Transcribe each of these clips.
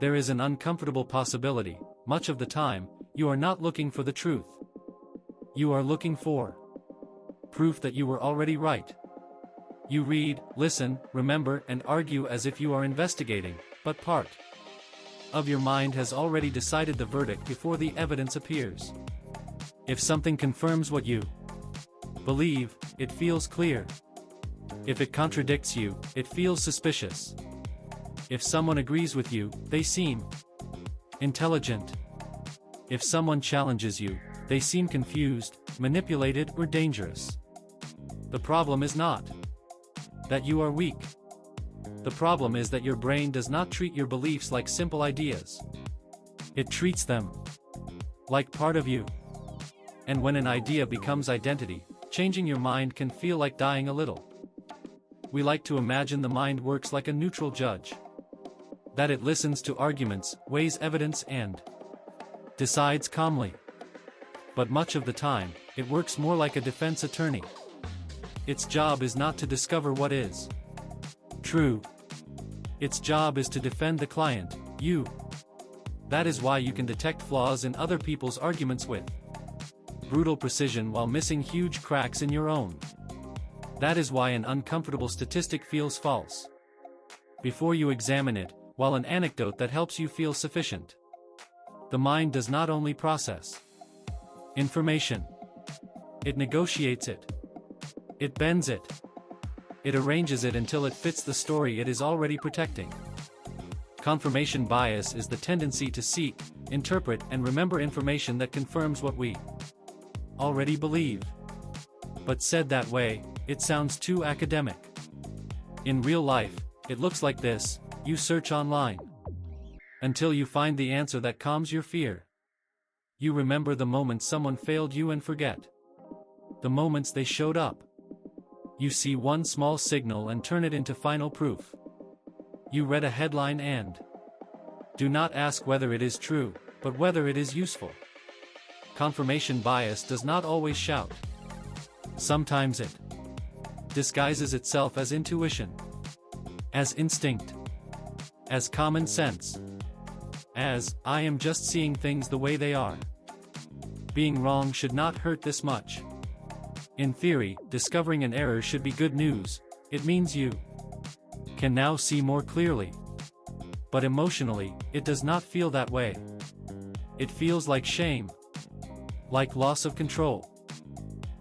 there is an uncomfortable possibility. Much of the time, you are not looking for the truth. You are looking for proof that you were already right. You read, listen, remember, and argue as if you are investigating, but part of your mind has already decided the verdict before the evidence appears. If something confirms what you believe, it feels clear. If it contradicts you, it feels suspicious. If someone agrees with you, they seem intelligent. If someone challenges you, they seem confused, manipulated, or dangerous. The problem is not that you are weak. The problem is that your brain does not treat your beliefs like simple ideas. It treats them like part of you. And when an idea becomes identity, changing your mind can feel like dying a little. We like to imagine the mind works like a neutral judge. That it listens to arguments, weighs evidence, and decides calmly. But much of the time, it works more like a defense attorney. Its job is not to discover what is true. Its job is to defend the client, you. That is why you can detect flaws in other people's arguments with brutal precision while missing huge cracks in your own. That is why an uncomfortable statistic feels false before you examine it, while an anecdote that helps you feel sufficient. The mind does not only process information. It negotiates it. It bends it. It arranges it until it fits the story it is already protecting. Confirmation bias is the tendency to seek, interpret, and remember information that confirms what we already believe. But said that way, it sounds too academic. In real life, it looks like this: you search online until you find the answer that calms your fear. You remember the moments someone failed you and forget the moments they showed up. You see one small signal and turn it into final proof. You read a headline and do not ask whether it is true, but whether it is useful. Confirmation bias does not always shout. Sometimes it disguises itself as intuition, as instinct, as common sense, as, I am just seeing things the way they are. Being wrong should not hurt this much. In theory, discovering an error should be good news. It means you can now see more clearly. But emotionally, it does not feel that way. It feels like shame, like loss of control,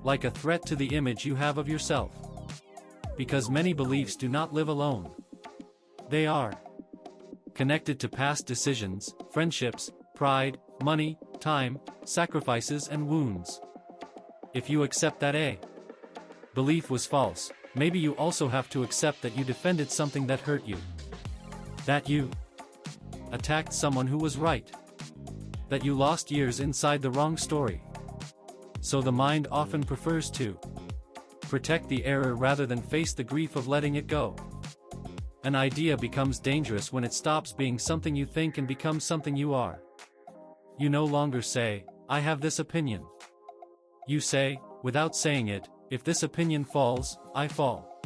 like a threat to the image you have of yourself. Because many beliefs do not live alone. They are connected to past decisions, friendships, pride, money, time, sacrifices, and wounds. If you accept that a belief was false, maybe you also have to accept that you defended something that hurt you. That you attacked someone who was right. That you lost years inside the wrong story. So the mind often prefers to protect the error rather than face the grief of letting it go. An idea becomes dangerous when it stops being something you think and becomes something you are. You no longer say, I have this opinion. You say, without saying it, if this opinion falls, I fall.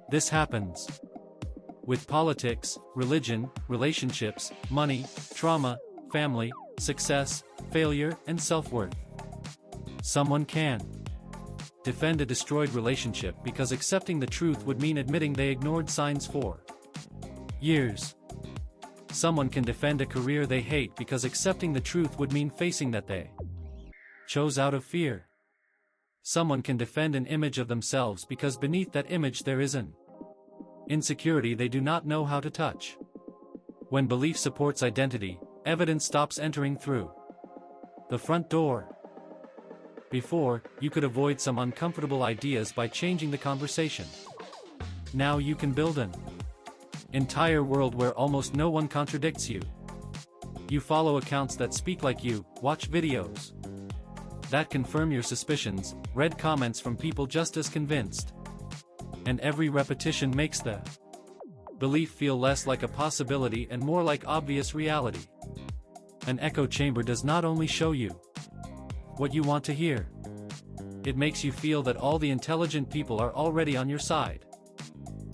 This happens with politics, religion, relationships, money, trauma, family, success, failure, and self-worth. Someone can defend a destroyed relationship because accepting the truth would mean admitting they ignored signs for years. Someone can defend a career they hate because accepting the truth would mean facing that they chose out of fear. Someone can defend an image of themselves because beneath that image there is an insecurity they do not know how to touch. When belief supports identity, evidence stops entering through the front door. Before, you could avoid some uncomfortable ideas by changing the conversation. Now you can build an entire world where almost no one contradicts you. You follow accounts that speak like you, watch videos that confirm your suspicions, read comments from people just as convinced. And every repetition makes the belief feel less like a possibility and more like obvious reality. An echo chamber does not only show you what you want to hear. It makes you feel that all the intelligent people are already on your side.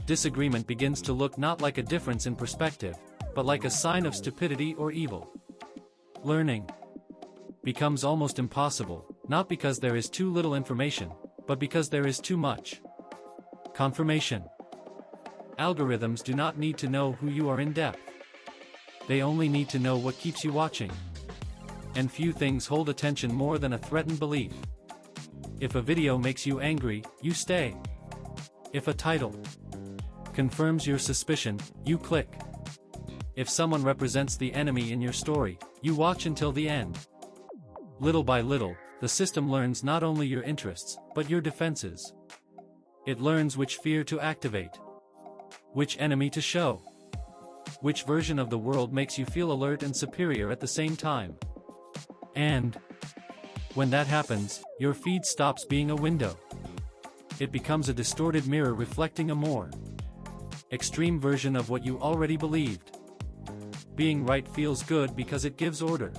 Disagreement begins to look not like a difference in perspective, but like a sign of stupidity or evil. Learning becomes almost impossible, not because there is too little information, but because there is too much confirmation. Algorithms do not need to know who you are in depth. They only need to know what keeps you watching. And few things hold attention more than a threatened belief. If a video makes you angry, you stay. If a title confirms your suspicion, you click. If someone represents the enemy in your story, you watch until the end. Little by little, the system learns not only your interests, but your defenses. It learns which fear to activate, which enemy to show, which version of the world makes you feel alert and superior at the same time. And when that happens, your feed stops being a window. It becomes a distorted mirror reflecting a more extreme version of what you already believed. Being right feels good because it gives order.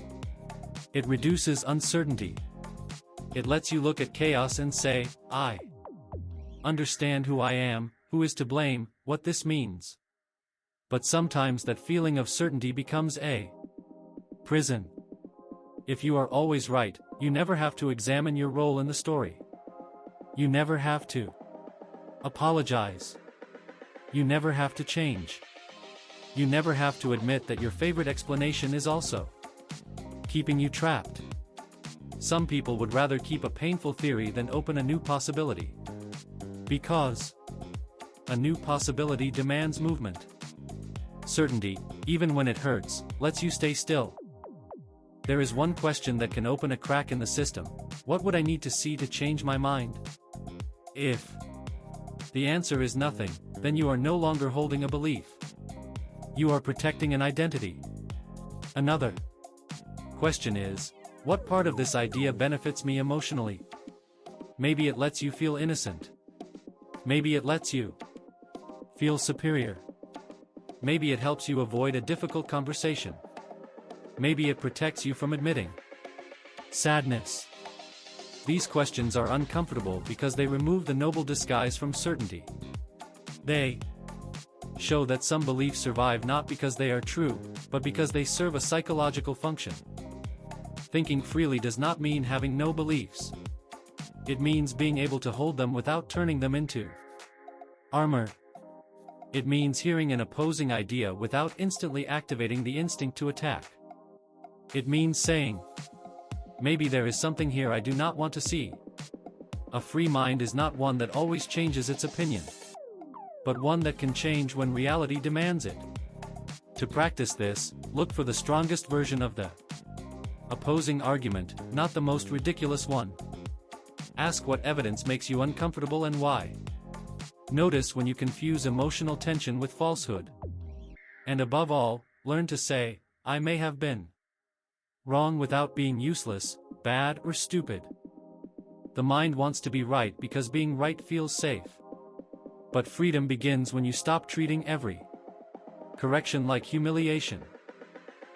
It reduces uncertainty. It lets you look at chaos and say, I understand who I am, who is to blame, what this means. But sometimes that feeling of certainty becomes a prison. If you are always right, you never have to examine your role in the story. You never have to apologize. You never have to change. You never have to admit that your favorite explanation is also keeping you trapped. Some people would rather keep a painful theory than open a new possibility. Because a new possibility demands movement. Certainty, even when it hurts, lets you stay still. There is one question that can open a crack in the system. What would I need to see to change my mind? If the answer is nothing, then you are no longer holding a belief. You are protecting an identity. Another question is, what part of this idea benefits me emotionally? Maybe it lets you feel innocent. Maybe it lets you feel superior. Maybe it helps you avoid a difficult conversation. Maybe it protects you from admitting sadness. These questions are uncomfortable because they remove the noble disguise from certainty. They show that some beliefs survive not because they are true, but because they serve a psychological function. Thinking freely does not mean having no beliefs. It means being able to hold them without turning them into armor. It means hearing an opposing idea without instantly activating the instinct to attack. It means saying, maybe there is something here I do not want to see. A free mind is not one that always changes its opinion, but one that can change when reality demands it. To practice this, look for the strongest version of the opposing argument, not the most ridiculous one. Ask what evidence makes you uncomfortable and why. Notice when you confuse emotional tension with falsehood. And above all, learn to say, I may have been wrong without being useless, bad or stupid. The mind wants to be right because being right feels safe. But freedom begins when you stop treating every correction like humiliation.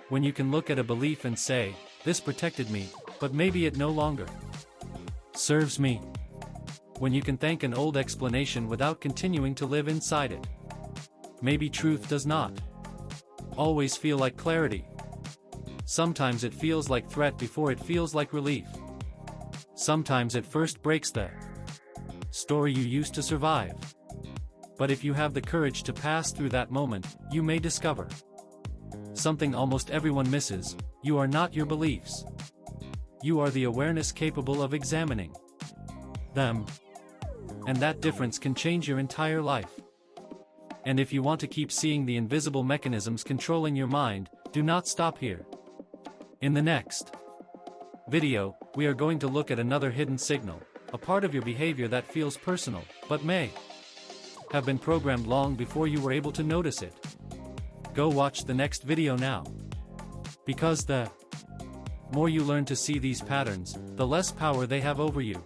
When you can look at a belief and say, this protected me, but maybe it no longer serves me. When you can thank an old explanation without continuing to live inside it. Maybe truth does not always feel like clarity. Sometimes it feels like threat before it feels like relief. Sometimes it first breaks the story you used to survive. But if you have the courage to pass through that moment, you may discover something almost everyone misses: you are not your beliefs. You are the awareness capable of examining them. And that difference can change your entire life. And if you want to keep seeing the invisible mechanisms controlling your mind, do not stop here. In the next video, we are going to look at another hidden signal, a part of your behavior that feels personal, but may have been programmed long before you were able to notice it. Go watch the next video now. Because the more you learn to see these patterns, the less power they have over you.